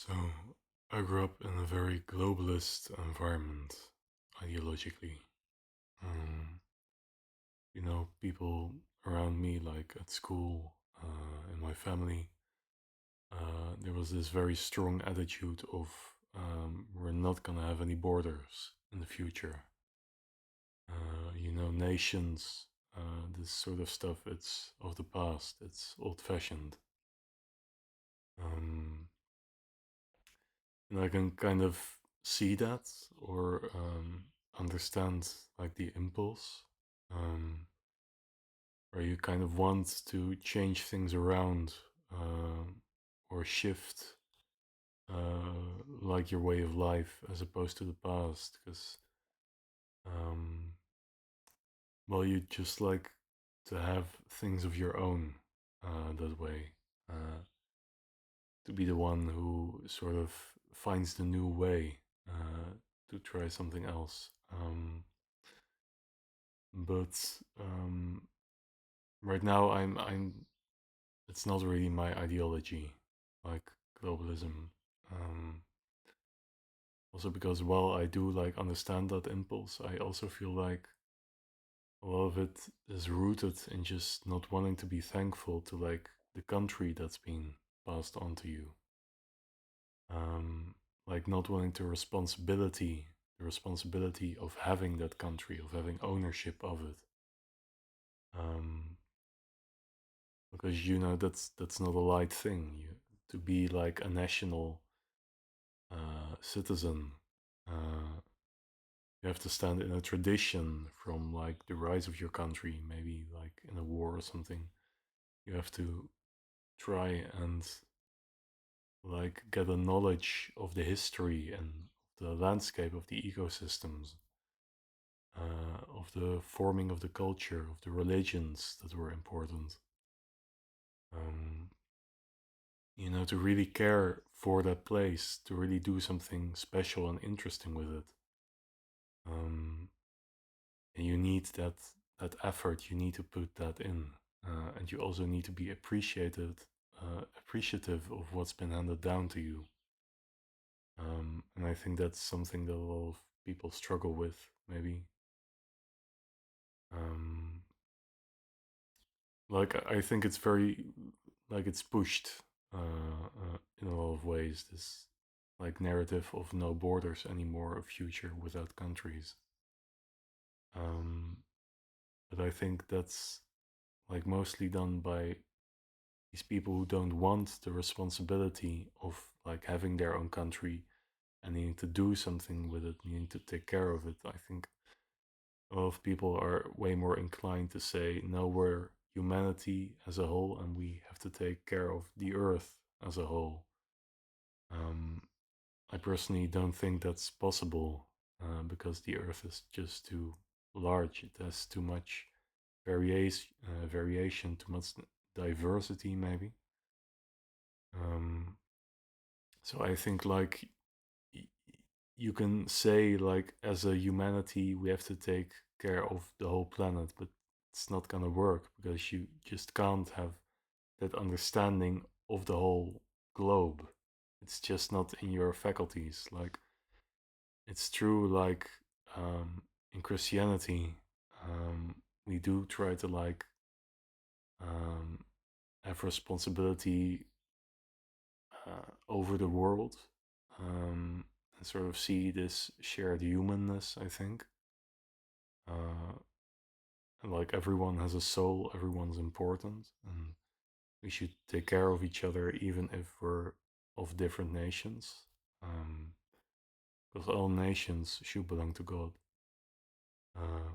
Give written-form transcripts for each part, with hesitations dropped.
So, I grew up in a very globalist environment, ideologically. Um, People around me, like at school, in my family, there was this very strong attitude of we're not gonna have any borders in the future. Nations, this sort of stuff, it's of the past, it's old fashioned. Um, and I can kind of see that or understand like the impulse um, where you kind of want to change things around um or shift like your way of life as opposed to the past because um, well you just like to have things of your own that way to be the one who sort of finds the new way to try something else. But right now, I'm. It's not really my ideology, like globalism. Um, Also because while I do like understand that impulse, I also feel like a lot of it is rooted in just not wanting to be thankful to like the country that's been passed on to you. um, like not wanting to the responsibility of having that country, of having ownership of it, um, because that's not a light thing. To be like a national citizen, uh, you have to stand in a tradition from like the rise of your country, maybe like in a war or something. You have to try and like get a knowledge of the history and the landscape of the ecosystems, of the forming of the culture, of the religions that were important. Um, to really care for that place, to really do something special and interesting with it. Um, and you need that effort. You need to put that in, and you also need to be appreciative of what's been handed down to you. And I think that's something that a lot of people struggle with, maybe. Um, like I think it's very like it's pushed in a lot of ways. This like narrative of no borders anymore, a future without countries. Um, but I think that's like mostly done by these people who don't want the responsibility of like having their own country and needing to do something with it, needing to take care of it. I think a lot of people are way more inclined to say, no, we're humanity as a whole and we have to take care of the earth as a whole. Um, I personally don't think that's possible because the earth is just too large. It has too much variation, too much diversity, maybe. Um, so I think like y- you can say like as a humanity we have to take care of the whole planet, but it's not gonna work because you just can't have that understanding of the whole globe. It's just not in your faculties. Like it's true, like in Christianity, we do try to like um, have responsibility over the world, and sort of see this shared humanness, I think. Uh, and like everyone has a soul, everyone's important, and we should take care of each other even if we're of different nations. Um, because all nations should belong to God. Uh,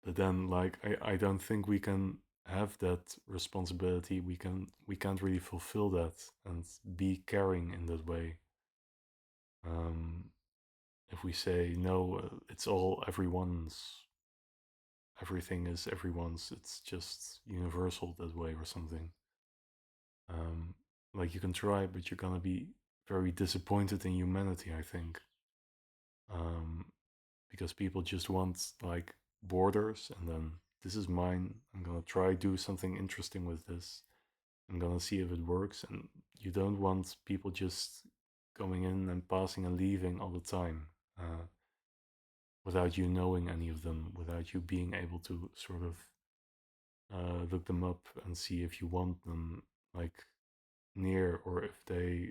but then, like, I don't think we can have that responsibility. We can't really fulfill that and be caring in that way. Um, if we say no, it's all everyone's, everything is everyone's, it's just universal that way or something. Um, like you can try, but you're gonna be very disappointed in humanity, I think, um, because people just want like borders, and then this is mine. I'm gonna try do something interesting with this, I'm gonna see if it works. And you don't want people just coming in and passing and leaving all the time, without you knowing any of them, without you being able to sort of look them up and see if you want them like near, or if they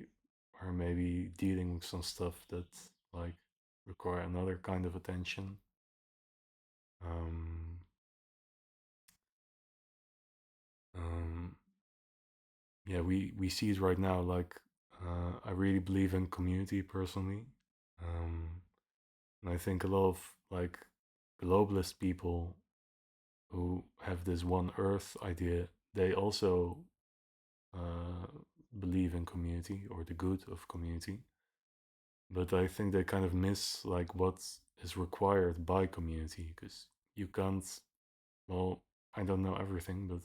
are maybe dealing with some stuff that like require another kind of attention. Um, um, yeah, we see it right now. Like, I really believe in community personally, um, and I think a lot of like globalist people who have this one Earth idea, they also uh, believe in community or the good of community. But I think they kind of miss like what is required by community, because you can't. Well, I don't know everything, but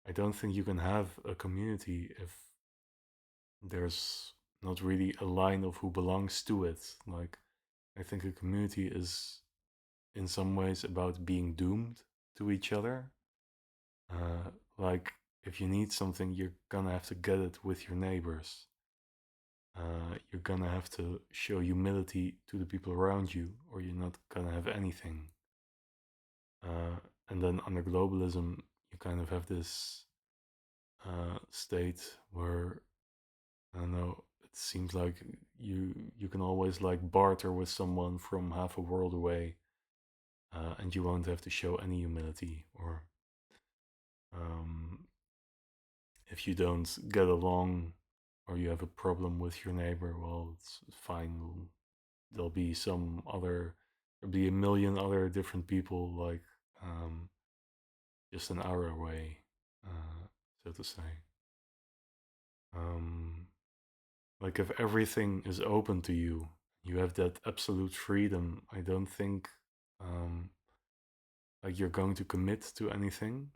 I don't think you can have a community if there's not really a line of who belongs to it. Like, I think a community is in some ways about being doomed to each other. Like, if you need something, you're gonna have to get it with your neighbors. You're gonna have to show humility to the people around you, or you're not gonna have anything. Uh, and then under globalism, you kind of have this state where, I don't know, it seems like you can always like barter with someone from half a world away, and you won't have to show any humility. Or um, if you don't get along, or you have a problem with your neighbor, well, it's fine. There'll be some other, there'll be a million other different people like, um, just an hour away, so to say. Um, like, if everything is open to you, you have that absolute freedom. I don't think um, like you're going to commit to anything,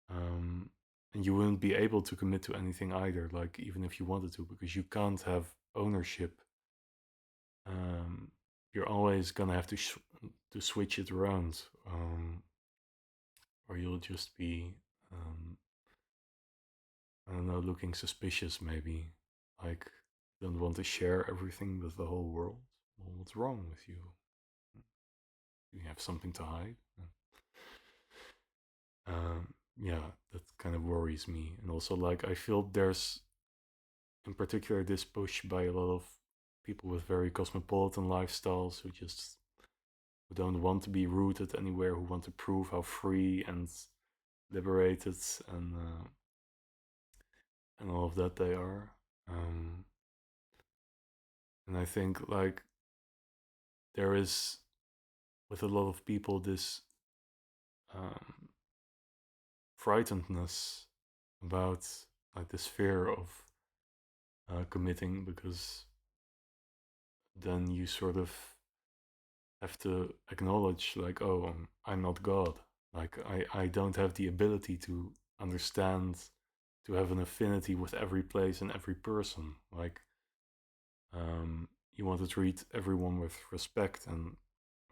um, and you wouldn't be able to commit to anything either. Like, even if you wanted to, because you can't have ownership. Um, you're always gonna have to to switch it around, or you'll just be, um, I don't know, looking suspicious maybe. Like, don't want to share everything with the whole world. Well, what's wrong with you? Do you have something to hide? Yeah, that kind of worries me. And also, like, I feel there's, in particular, this push by a lot of people with very cosmopolitan lifestyles who don't want to be rooted anywhere, who want to prove how free and liberated and all of that they are. Um, and I think like there is, with a lot of people, this um, frightenedness about like this fear of committing, because then you sort of have to acknowledge like, oh, I'm not God. Like, I don't have the ability to understand, to have an affinity with every place and every person. Like, you want to treat everyone with respect, and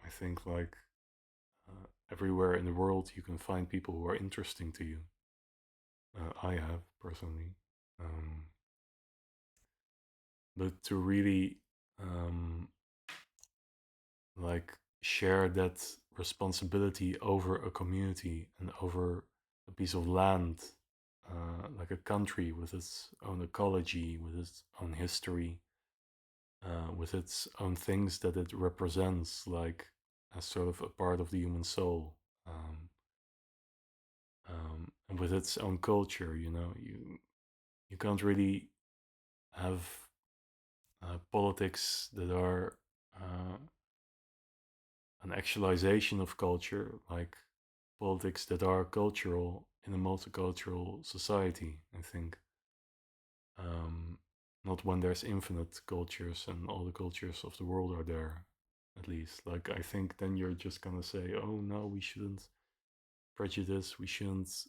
I think like everywhere in the world you can find people who are interesting to you. I have personally, um, but to really um, like share that responsibility over a community and over a piece of land, like a country with its own ecology, with its own history, with its own things that it represents, like as sort of a part of the human soul, and with its own culture. You can't really have politics that are uh, an actualization of culture, like politics that are cultural in a multicultural society. I think, um, not when there's infinite cultures and all the cultures of the world are there. At least, like, I think then you're just gonna say, "Oh no, we shouldn't prejudice. We shouldn't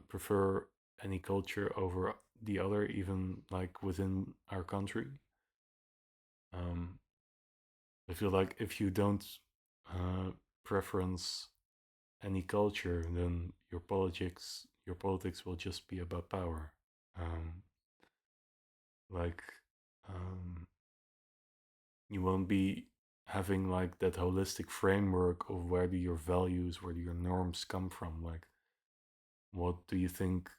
prefer any culture over the other, even like within our country." Um, I feel like if you don't uh, preference any culture, then your politics your politics will just be about power. Um, like, um, you won't be having like that holistic framework of where do your values, where do your norms come from. Like, what do you think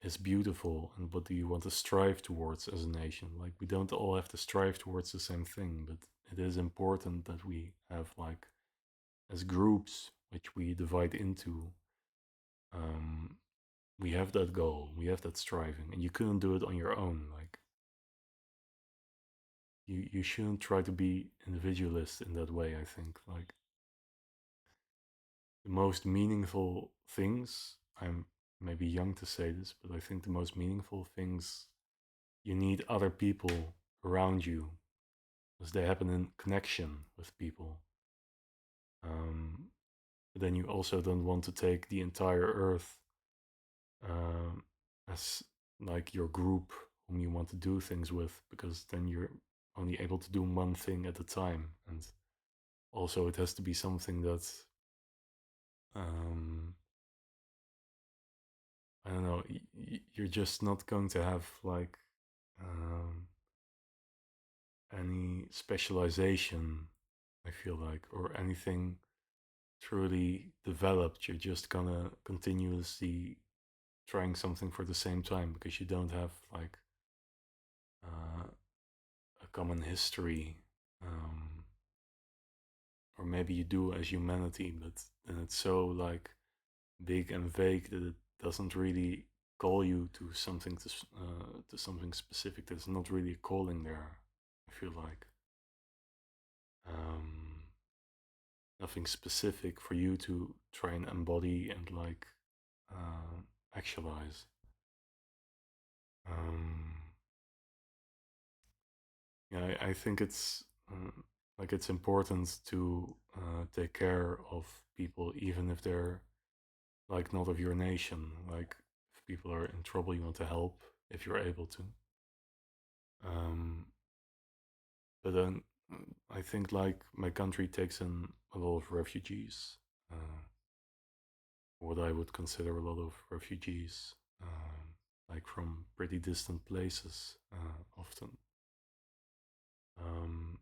is beautiful and what do you want to strive towards as a nation? Like, we don't all have to strive towards the same thing, but it is important that we have, like, as groups which we divide into, um, we have that goal, we have that striving, and you couldn't do it on your own. Like, you shouldn't try to be individualist in that way. I think like the most meaningful things, I'm maybe young to say this, but I think the most meaningful things, you need other people around you because they happen in connection with people. Um, but then you also don't want to take the entire earth um, as like your group whom you want to do things with, because then you're only able to do one thing at a time. And also, it has to be something that um, I don't know. You're just not going to have like um, any specialization. I feel like, or anything truly developed. You're just gonna continuously trying something for the same time because you don't have like uh, a common history. Um, or maybe you do as humanity, but then it's so like big and vague that it doesn't really call you to something specific. There's not really a calling there. I feel like um, nothing specific for you to try and embody and like uh, actualize. Um, yeah, I think it's like it's important to take care of people, even if they're like not of your nation. Like if people are in trouble, you want to help if you're able to. Um, but then I think like my country takes in a lot of refugees, what I would consider a lot of refugees, like from pretty distant places, often. Um,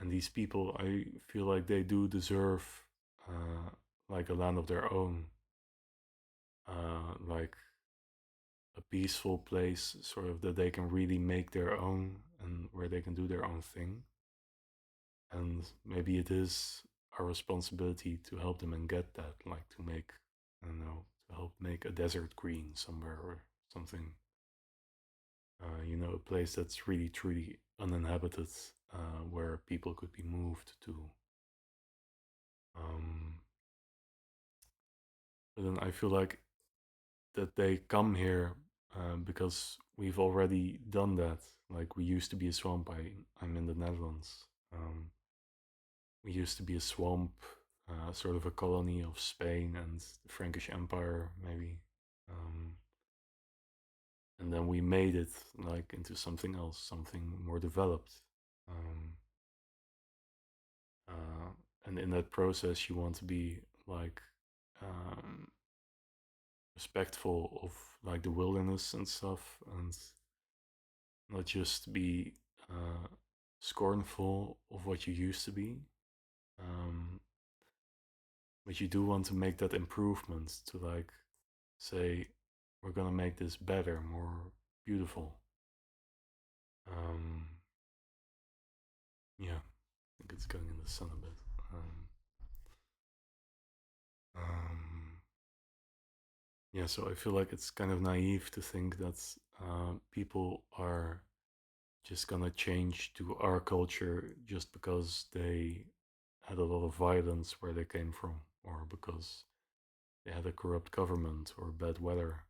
and these people, I feel like they do deserve uh, like a land of their own, like a peaceful place, sort of that they can really make their own and where they can do their own thing. And maybe it is our responsibility to help them and get that, like to make, I don't know, to help make a desert green somewhere or something. A place that's really truly uninhabited, where people could be moved to. Um, but then I feel like that they come here because we've already done that. Like we used to be a swamp. I'm in the Netherlands. We used to be a swamp, sort of a colony of Spain and the Frankish Empire, maybe. Um, and then we made it like into something else, something more developed. Um, uh, and in that process, you want to be like um, respectful of like the wilderness and stuff, and not just be uh, scornful of what you used to be. Um, but you do want to make that improvement to like say, we're gonna make this better, more beautiful. Um, yeah, I think it's going in the sun a bit. Um, yeah, so I feel like it's kind of naive to think that people are just gonna change to our culture just because they had a lot of violence where they came from, or because they had a corrupt government or bad weather,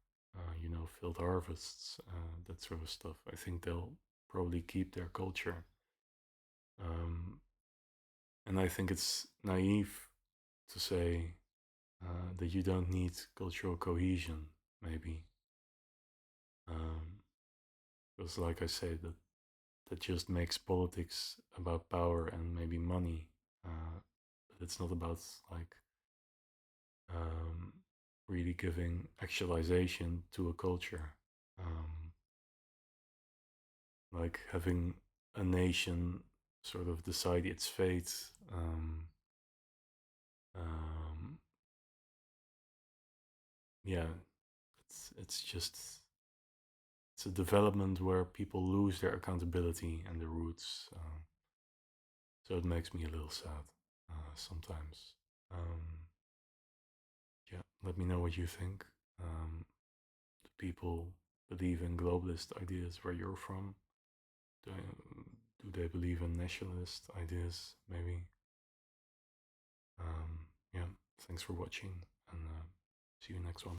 field harvests, that sort of stuff. I think they'll probably keep their culture. Um, and I think it's naive to say that you don't need cultural cohesion, maybe. Because, like I say, that just makes politics about power and maybe money. But it's not about like um, really giving actualization to a culture. Um, like having a nation sort of decide its fate. Um, um, yeah, it's just it's a development where people lose their accountability and the roots. So it makes me a little sad sometimes. Um, yeah, let me know what you think. Do people believe in globalist ideas where you're from? Do, do they believe in nationalist ideas? Maybe. Yeah. Thanks for watching, and see you next one.